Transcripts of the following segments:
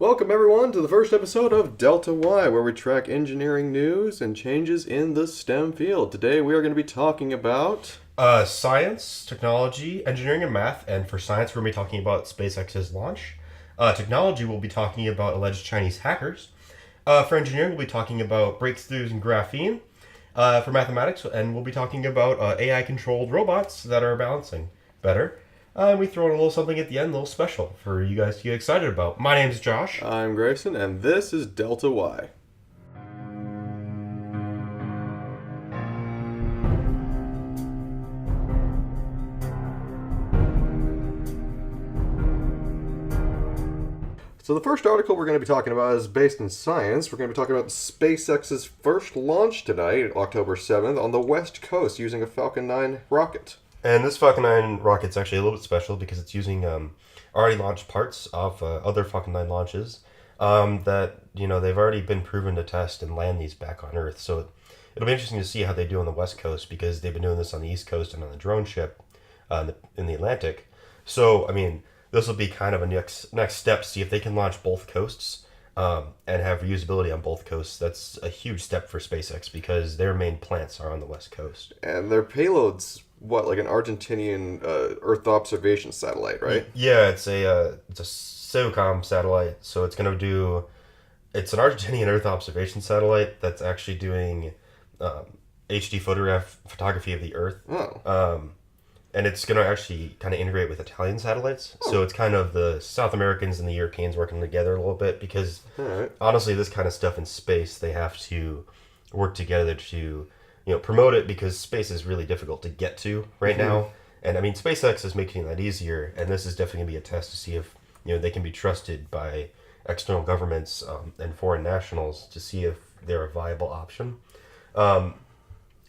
Welcome, everyone, to the first episode of Delta Y, where we track engineering news and changes in the STEM field. Today, we are going to be talking about Science, technology, engineering, and math. And for science, we're going to be talking about SpaceX's launch. Technology, we'll be talking about alleged Chinese hackers. For engineering, we'll be talking about breakthroughs in graphene. For mathematics, and we'll be talking about AI-controlled robots that are balancing better. And we throw in a little something at the end, a little special for you guys to get excited about. My name's Josh. I'm Grayson, and this is Delta Y. So the first article we're going to be talking about is based in science. We're going to be talking about SpaceX's first launch tonight, October 7th, on the West Coast using a Falcon 9 rocket. And this Falcon 9 rocket's actually a little bit special because it's using already launched parts of other Falcon 9 launches that, they've already been proven to test and land these back on Earth. So it'll be interesting to see how they do on the West Coast because they've been doing this on the East Coast and on the drone ship in the Atlantic. So, this will be kind of a next step to see if they can launch both coasts and have reusability on both coasts. That's a huge step for SpaceX because their main plants are on the West Coast. And their payload's like an Argentinian Earth observation satellite, right? Yeah, it's a SOCOM satellite. So it's an Argentinian Earth observation satellite that's actually doing HD photography of the Earth. Oh. And it's going to actually kind of integrate with Italian satellites. Oh. So it's kind of the South Americans and the Europeans working together a little bit because honestly, this kind of stuff in space, they have to work together to promote it because space is really difficult to get to right now. And SpaceX is making that easier. And this is definitely going to be a test to see if, they can be trusted by external governments and foreign nationals to see if they're a viable option. But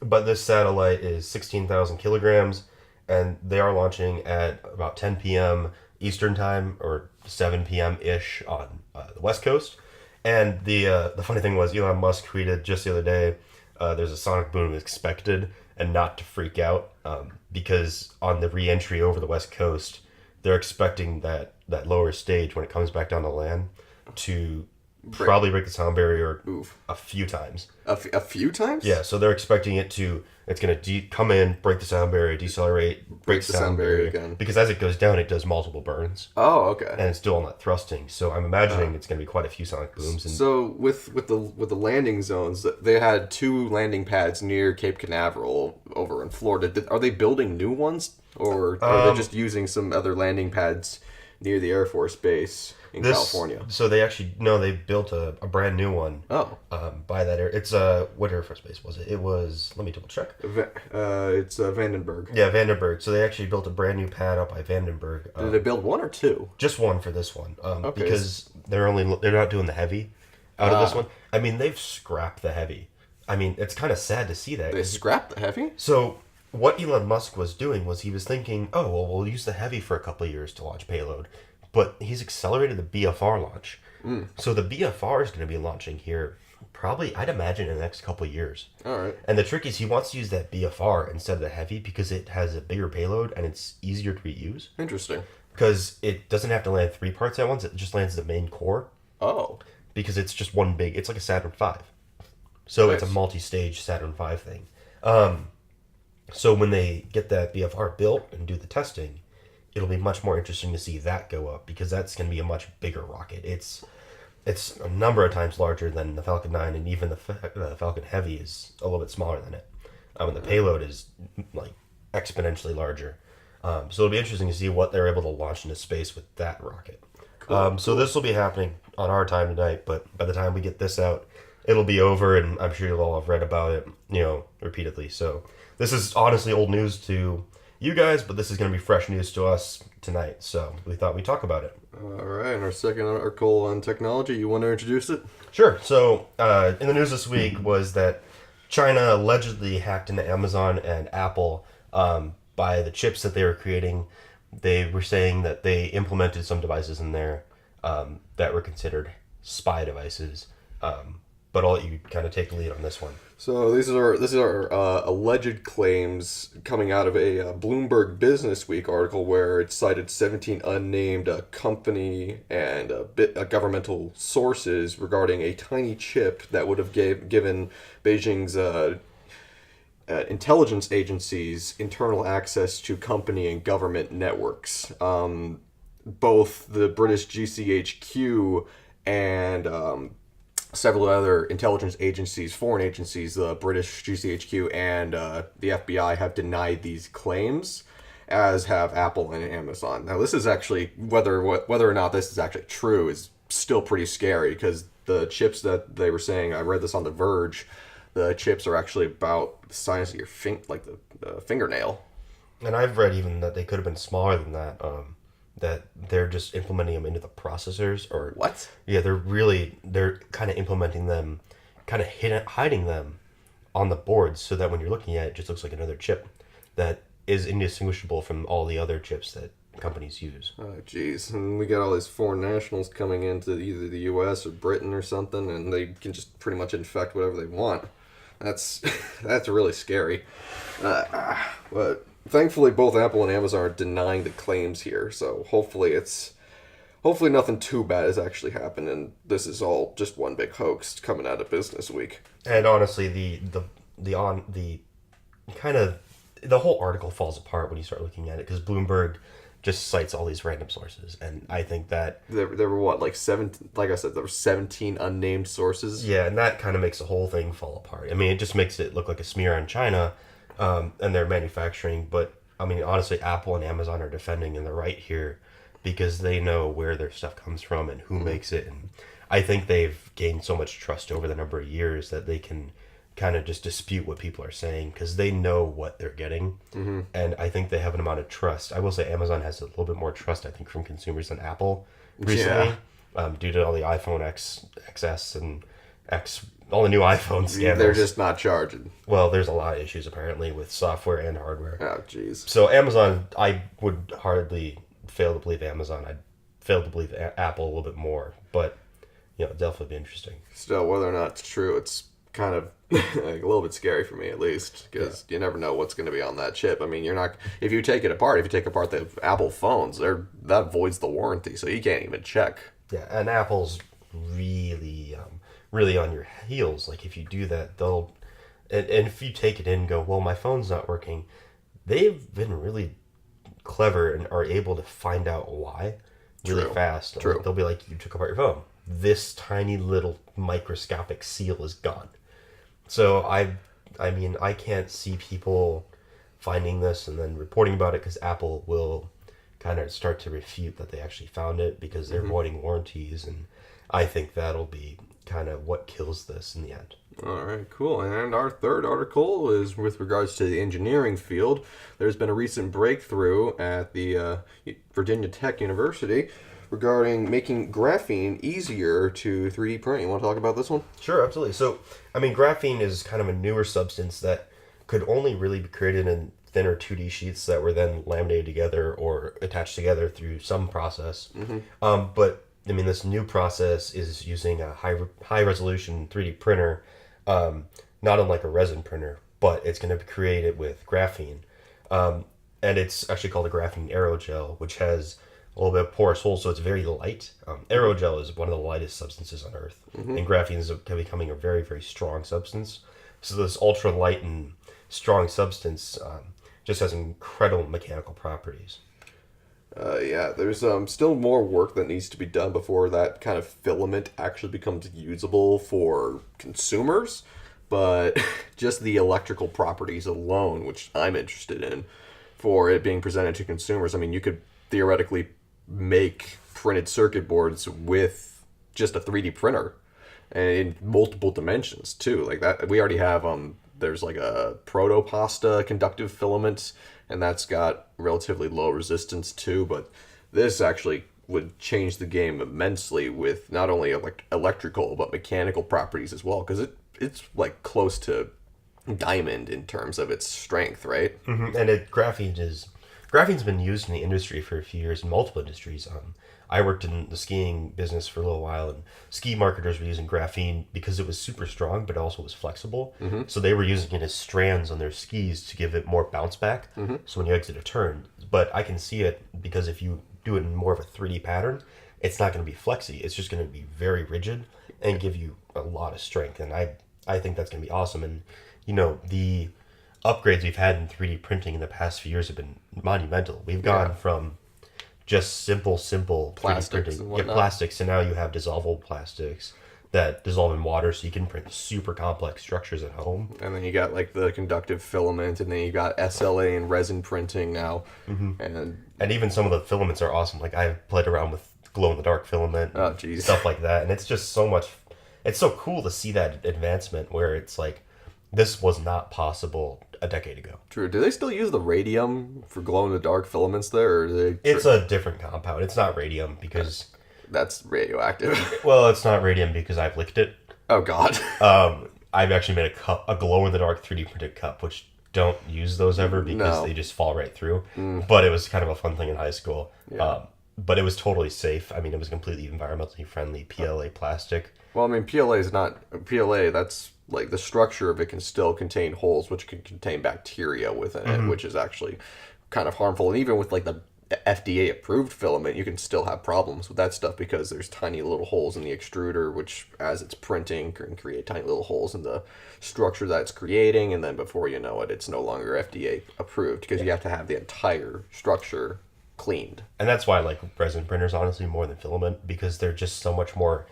this satellite is 16,000 kilograms. And they are launching at about 10 p.m. Eastern time or 7 p.m.-ish on the West Coast. And the funny thing was Elon Musk tweeted just the other day, there's a sonic boom expected and not to freak out because on the re-entry over the West Coast, they're expecting that lower stage when it comes back down to land to probably break the sound barrier a few times. A few times? Yeah, so they're expecting it's going to come in, break the sound barrier, decelerate, break the sound barrier again. Because as it goes down, it does multiple burns. Oh, okay. And it's still not thrusting. So I'm imagining it's going to be quite a few sonic booms. And so with the landing zones, they had 2 landing pads near Cape Canaveral over in Florida. Are they building new ones? Or are they just using some other landing pads near the Air Force Base in California? So they built a brand new one. Oh. By that area. It's what Air Force Base was it? It was, let me double check. It's Vandenberg. Yeah, Vandenberg. So they actually built a brand new pad up by Vandenberg. Did they build 1 or 2? Just 1 for this one. Okay. Because they're not doing the heavy out of this one. They've scrapped the heavy. It's kind of sad to see that. They scrapped the heavy? So what Elon Musk was doing was he was thinking, we'll use the heavy for a couple of years to launch payload. But he's accelerated the BFR launch. So the BFR is going to be launching here probably, I'd imagine, in the next couple of years. All right. And the trick is he wants to use that BFR instead of the heavy because it has a bigger payload and it's easier to reuse. Interesting. Because it doesn't have to land 3 parts at once. It just lands the main core. Oh. Because it's just one big, it's like a Saturn V. So Nice. It's a multi-stage Saturn V thing. So when they get that BFR built and do the testing, it'll be much more interesting to see that go up because that's going to be a much bigger rocket. It's a number of times larger than the Falcon 9, and even the Falcon Heavy is a little bit smaller than it. And the payload is like exponentially larger. So it'll be interesting to see what they're able to launch into space with that rocket. Cool. So this will be happening on our time tonight, but by the time we get this out, it'll be over, and I'm sure you'll all have read about it, repeatedly. So this is honestly old news to you guys, but this is going to be fresh news to us tonight, so we thought we'd talk about it. All right, and our second article on technology, you want to introduce it? Sure. So in the news this week was that China allegedly hacked into Amazon and Apple by the chips that they were creating. They were saying that they implemented some devices in there that were considered spy devices but I'll let you kind of take the lead on this one. So these are alleged claims coming out of a Bloomberg Business Week article where it cited 17 unnamed company and governmental sources regarding a tiny chip that would have given Beijing's intelligence agencies internal access to company and government networks. Both the British GCHQ and several other intelligence agencies, foreign agencies, the British GCHQ and the FBI have denied these claims, as have Apple and Amazon. Now, this is actually whether or not this is actually true is still pretty scary because the chips that they were saying, I read this on The Verge, the chips are actually about the size of your the fingernail. And I've read even that they could have been smaller than that. That they're just implementing them into the processors, or What? Yeah, they're kind of implementing them, kind of hiding them on the boards, so that when you're looking at it, it just looks like another chip that is indistinguishable from all the other chips that companies use. Oh, jeez. And we got all these foreign nationals coming into either the U.S. or Britain or something, and they can just pretty much infect whatever they want. That's really scary. But thankfully, both Apple and Amazon are denying the claims here, so hopefully nothing too bad has actually happened, and this is all just one big hoax coming out of Business Week. And honestly, the whole article falls apart when you start looking at it, because Bloomberg just cites all these random sources, and I think that There were what, like seven? Like I said, there were 17 unnamed sources. yeah, and that kind of makes the whole thing fall apart. I mean, it just makes it look like a smear on China and their manufacturing. But I mean, honestly, Apple and Amazon are defending in the right here because they know where their stuff comes from and who makes it, and I think they've gained so much trust over the number of years that they can kind of just dispute what people are saying because they know what they're getting. And I think they have an amount of trust. I will say Amazon has a little bit more trust, I think, from consumers than Apple recently, due to all the iPhone XS and X, all the new iPhone scandals. They're just not charging. Well, there's a lot of issues apparently with software and hardware. Oh, jeez. So Amazon, I would hardly fail to believe Amazon. I'd fail to believe Apple a little bit more, but it'll definitely be interesting. Still, whether or not it's true, it's kind of like a little bit scary for me, at least, because you never know what's going to be on that chip. I mean, you're not, if you take apart the Apple phones, that voids the warranty, so you can't even check. Yeah, and Apple's really, really on your heels. Like, if you do that, they'll, and if you take it in and go, well, my phone's not working, they've been really clever and are able to find out why really fast. True. They'll be like, you took apart your phone. This tiny little microscopic seal is gone. So I mean, I can't see people finding this and then reporting about it, because Apple will kind of start to refute that they actually found it because they're voiding warranties, and I think that'll be kind of what kills this in the end. All right, cool. And our third article is with regards to the engineering field. There's been a recent breakthrough at the Virginia Tech University regarding making graphene easier to 3D print. You want to talk about this one? Sure, absolutely. So, I mean, graphene is kind of a newer substance that could only really be created in thinner 2D sheets that were then laminated together or attached together through some process. But, I mean, this new process is using a high resolution 3D printer, not unlike a resin printer, but it's going to create it with graphene. And it's actually called a graphene aerogel, which has a little bit of porous hole, so it's very light. Aerogel is one of the lightest substances on Earth, and graphene is becoming a very, very strong substance. So this ultra light and strong substance just has incredible mechanical properties. Yeah, there's still more work that needs to be done before that kind of filament actually becomes usable for consumers. But just the electrical properties alone, which I'm interested in, for it being presented to consumers. I mean, you could theoretically make printed circuit boards with just a 3D printer and in multiple dimensions too. Like that, we already have there's like a protopasta conductive filament, and that's got relatively low resistance too, but this actually would change the game immensely with not only electrical but mechanical properties as well, because it's like close to diamond in terms of its strength, right? And graphene's been used in the industry for a few years in multiple industries. I worked in the skiing business for a little while, and ski marketers were using graphene because it was super strong, but also was flexible. So they were using it as strands on their skis to give it more bounce back. So when you exit a turn, but I can see it because if you do it in more of a 3D pattern, it's not going to be flexy. It's just going to be very rigid and give you a lot of strength. And I think that's going to be awesome. And, you know, the upgrades we've had in 3D printing in the past few years have been monumental. We've gone from just simple Plastics 3D and printing, whatnot. plastics, and now you have dissolvable plastics that dissolve in water, so you can print super complex structures at home. And then you got like the conductive filament, and then you got SLA and resin printing now. And even some of the filaments are awesome. Like I've played around with glow in the dark filament, Oh, geez. stuff like that, and it's just so much. It's so cool to see that advancement where it's like this was not possible a decade ago. True. Do they still use the radium for glow in the dark filaments there, or are they? It's a different compound. It's not radium because That's radioactive. well, it's not radium because I've licked it. Oh God. I've actually made a glow in the dark 3D printed cup, which don't use those ever because No. they just fall right through. But it was kind of a fun thing in high school. But it was totally safe. I mean, it was completely environmentally friendly PLA plastic. Well, I mean, PLA is not PLA. That's like the structure of it can still contain holes, which can contain bacteria within it, which is actually kind of harmful. And even with like the FDA approved filament, you can still have problems with that stuff because there's tiny little holes in the extruder, which as it's printing can create tiny little holes in the structure that it's creating. And then before you know it, it's no longer FDA approved because you have to have the entire structure cleaned. And that's why I like resin printers, honestly, more than filament, because they're just so much more,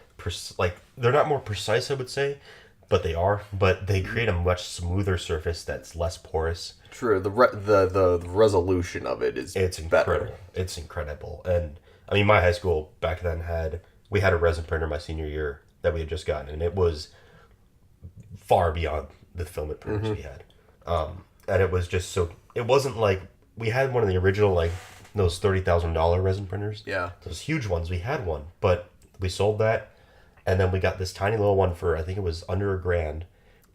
they're not more precise, I would say, but they are. But they create a much smoother surface that's less porous. True. The resolution of it is It's better. incredible. It's incredible. And I mean, my high school back then we had a resin printer my senior year that we had just gotten, and it was far beyond the filament printers we had. And it was just so, it wasn't like, we had one of the original, like, those $30,000 resin printers. Yeah. Those huge ones, we had one, but we sold that, and then we got this tiny little one for, I think it was under $1,000,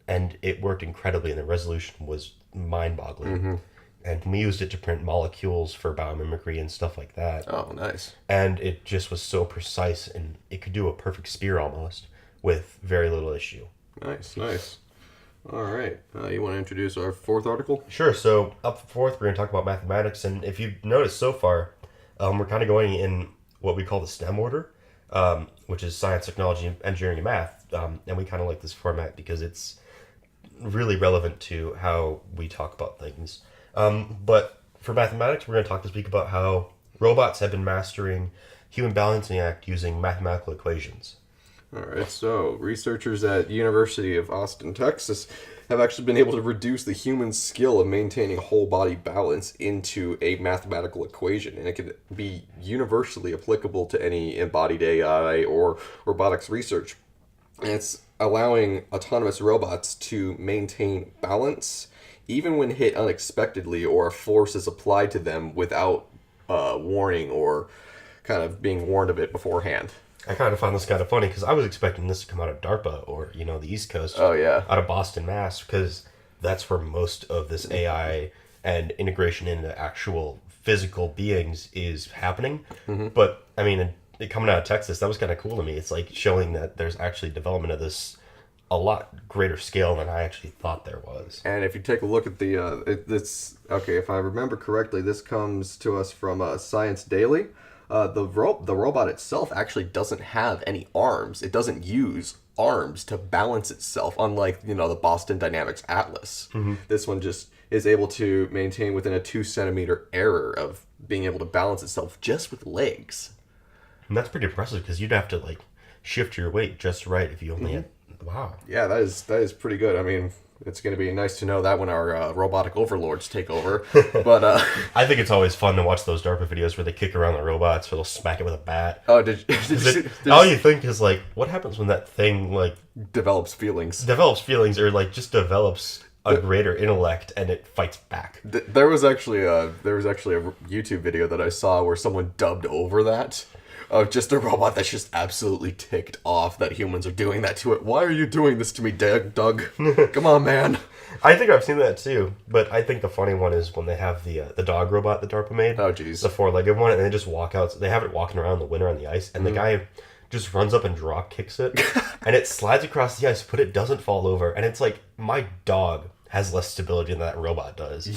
and it worked incredibly, and the resolution was mind-boggling. And we used it to print molecules for biomimicry and stuff like that. Oh, nice. And it just was so precise, and it could do a perfect spear almost with very little issue. Nice. All right. You want to introduce our fourth article? Sure. So up fourth, we're going to talk about mathematics, and if you've noticed so far, we're kind of going in what we call the STEM order, which is science, technology, engineering, and math. And we kind of like this format because it's really relevant to how we talk about things. But for mathematics, we're going to talk this week about how robots have been mastering human balancing act using mathematical equations. All right. So researchers at University of Austin, Texas, have actually been able to reduce the human skill of maintaining whole body balance into a mathematical equation, and it can be universally applicable to any embodied AI or robotics research. And it's allowing autonomous robots to maintain balance even when hit unexpectedly or a force is applied to them without warning or kind of being warned of it beforehand. I kind of found this kind of funny because I was expecting this to come out of DARPA or, you know, the East Coast. Oh, yeah. Out of Boston, Mass, because that's where most of this AI and integration into actual physical beings is happening. But, I mean, it coming out of Texas, that was kind of cool to me. It's like showing that there's actually development of this a lot greater scale than I actually thought there was. And if you take a look at okay, if I remember correctly, this comes to us from Science Daily. The robot itself actually doesn't have any arms. It doesn't use arms to balance itself, unlike, you know, the Boston Dynamics Atlas. This one just is able to maintain within a 2 centimeter error of being able to balance itself just with legs. And that's pretty impressive because you'd have to, like, shift your weight just right if you only had... Wow. Yeah, that is pretty good. I mean, it's going to be nice to know that when our robotic overlords take over. But I think it's always fun to watch those DARPA videos where they kick around the robots or they'll smack it with a bat. oh, did you see, All you think is, like, what happens when that thing, like, develops feelings? develops feelings or, like, just develops a greater intellect and it fights back? There was actually a YouTube video that I saw where someone dubbed over that, of just a robot that's just absolutely ticked off that humans are doing that to it. Why are you doing this to me, Doug? Come on, man. I think I've seen that too, but I think the funny one is when they have the dog robot that DARPA made. Oh, jeez. The four-legged one, and they just walk out. They have it walking around in the winter on the ice, and the guy just runs up and drop kicks it, and it slides across the ice, but it doesn't fall over. And it's like, my dog has less stability than that robot does.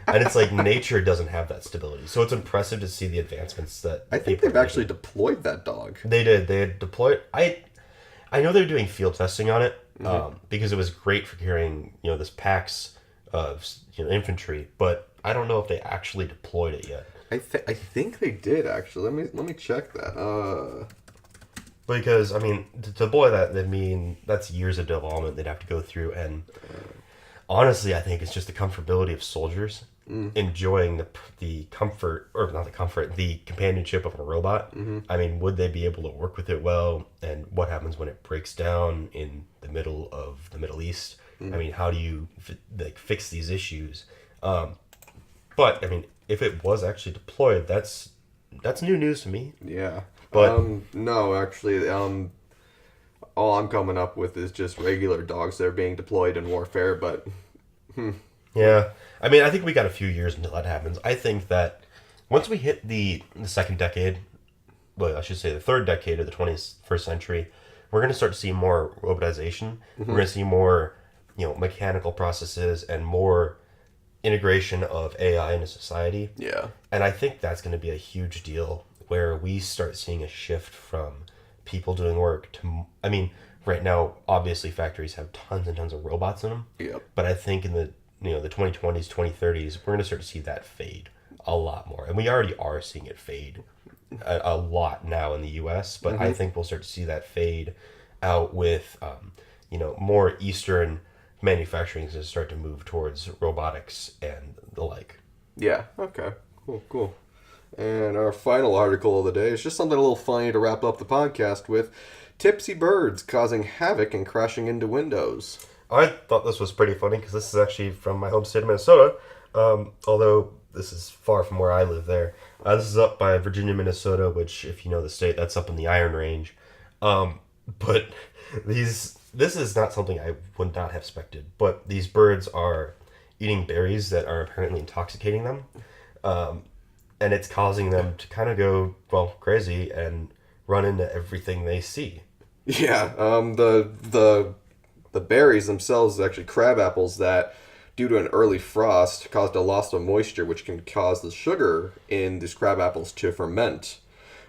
And it's like, nature doesn't have that stability. So it's impressive to see the advancements that I think they've actually deployed that dog. They did. They had deployed. I know they're doing field testing on it because it was great for carrying this packs of infantry, but I don't know if they actually deployed it yet. I think they did actually. Let me check that. Because I mean, to deploy that, that's years of development they'd have to go through, and honestly, I think it's just the comfortability of soldiers enjoying the comfort, or not the comfort, the companionship of a robot. I mean, would they be able to work with it well? And what happens when it breaks down in the middle of the Middle East? I mean, how do you fix these issues? But I mean, if it was actually deployed, that's new news to me. Yeah. But no, actually, all I'm coming up with is just regular dogs that are being deployed in warfare, but... Yeah. I mean, I think we got a few years until that happens. I think that once we hit the second decade, well, I should say the third decade of the 21st century, we're going to start to see more robotization. We're going to see more, mechanical processes and more integration of AI into society. Yeah. And I think that's going to be a huge deal where we start seeing a shift from people doing work to, I mean, right now, obviously factories have tons and tons of robots in them. Yep. But I think in the 2020s, 2030s, we're going to start to see that fade a lot more. And we already are seeing it fade a lot now in the US, but I think we'll start to see that fade out with, more Eastern manufacturing to start to move towards robotics and the like. Yeah, okay. Cool. And our final article of the day is just something a little funny to wrap up the podcast with. Tipsy birds causing havoc and crashing into windows. I thought this was pretty funny because this is actually from my home state of Minnesota, although this is far from where I live there. This is up by Virginia, Minnesota, which, if you know the state, that's up in the Iron Range. But this is not something I would not have expected, but these birds are eating berries that are apparently intoxicating them. And it's causing them to kind of go, crazy and run into everything they see. Yeah, the berries themselves are actually crab apples that, due to an early frost, caused a loss of moisture, which can cause the sugar in these crab apples to ferment.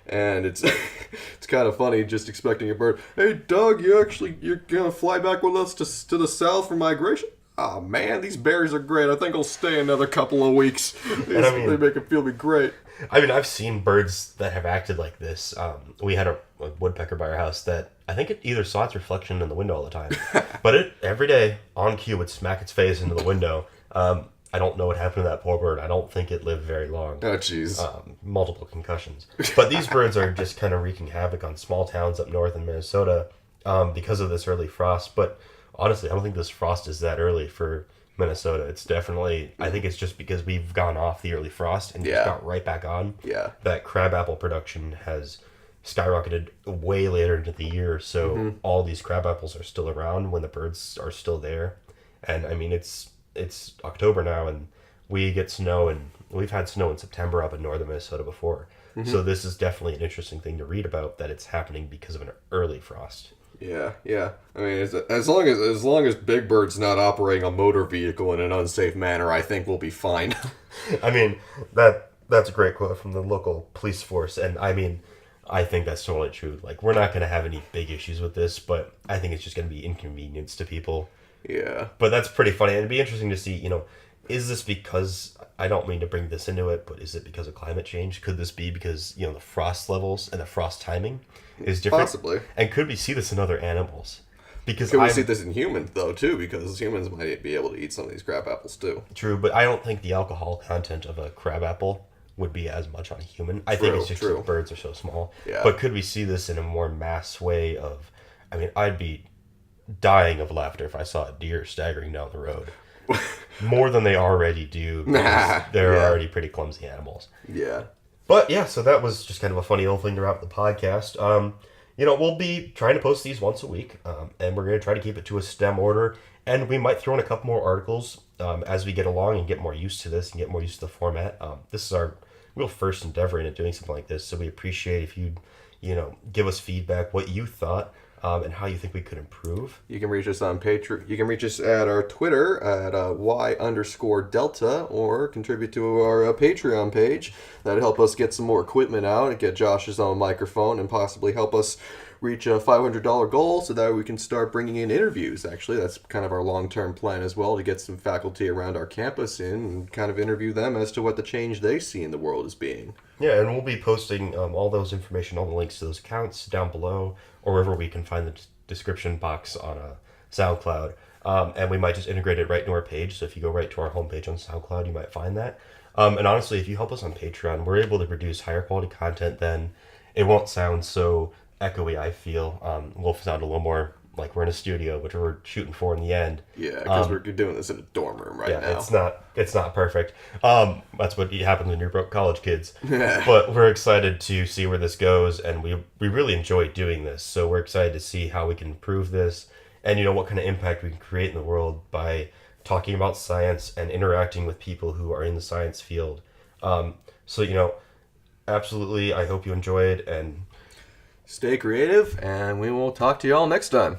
And it's it's kind of funny just expecting a bird. Hey, Doug, you're gonna fly back with us to the south for migration? Oh man, these berries are great. I think I'll stay another couple of weeks. They make it feel me great. I mean, I've seen birds that have acted like this. We had a woodpecker by our house that I think it either saw its reflection in the window all the time, but it every day on cue would smack its face into the window. I don't know what happened to that poor bird. I don't think it lived very long. Oh, jeez. Multiple concussions. But these birds are just kind of wreaking havoc on small towns up north in Minnesota because of this early frost. But honestly, I don't think this frost is that early for Minnesota. It's definitely, I think it's just because we've gone off the early frost and just got right back on. Yeah. That crabapple production has skyrocketed way later into the year. So all these crab apples are still around when the birds are still there. And I mean, it's October now and we get snow, and we've had snow in September up in northern Minnesota before. So this is definitely an interesting thing to read about, that it's happening because of an early frost. Yeah. I mean, as long as Big Bird's not operating a motor vehicle in an unsafe manner, I think we'll be fine. I mean, that's a great quote from the local police force, and I mean, I think that's totally true. Like, we're not going to have any big issues with this, but I think it's just going to be inconvenience to people. Yeah. But that's pretty funny. And it'd be interesting to see, is this because, I don't mean to bring this into it, but is it because of climate change? Could this be because, the frost levels and the frost timing is different? Possibly. And could we see this in other animals? Because could we see this in humans, though, too? Because humans might be able to eat some of these crab apples, too. True, but I don't think the alcohol content of a crab apple would be as much on a human. I think it's just because birds are so small. Yeah. But could we see this in a more mass way of, I mean, I'd be dying of laughter if I saw a deer staggering down the road. More than they already do, because they're already pretty clumsy animals. Yeah. But yeah, so that was just kind of a funny little thing to wrap the podcast. We'll be trying to post these once a week, and we're going to try to keep it to a STEM order. And we might throw in a couple more articles as we get along and get more used to this and get more used to the format. This is our real first endeavor into doing something like this, so we appreciate if you, give us feedback, what you thought, and how you think we could improve. You can reach us on Patreon. You can reach us at our Twitter at Y_Delta, or contribute to our Patreon page. That'd help us get some more equipment out and get Josh's own microphone and possibly help us reach a $500 goal so that we can start bringing in interviews. Actually, that's kind of our long-term plan as well, to get some faculty around our campus in and kind of interview them as to what the change they see in the world as being. Yeah, and we'll be posting all those information, all the links to those accounts down below, or wherever we can find the description box on SoundCloud. And we might just integrate it right into our page. So if you go right to our homepage on SoundCloud, you might find that. And honestly, if you help us on Patreon, we're able to produce higher quality content. Then it won't sound so echoey, I feel. We'll sound a little more like we're in a studio, which we're shooting for in the end. Yeah, because we're doing this in a dorm room right now. It's not perfect. That's what happens when you're broke college kids. But we're excited to see where this goes, and we really enjoy doing this. So we're excited to see how we can improve this, and what kind of impact we can create in the world by talking about science and interacting with people who are in the science field. Absolutely, I hope you enjoyed, and stay creative, and we will talk to you all next time.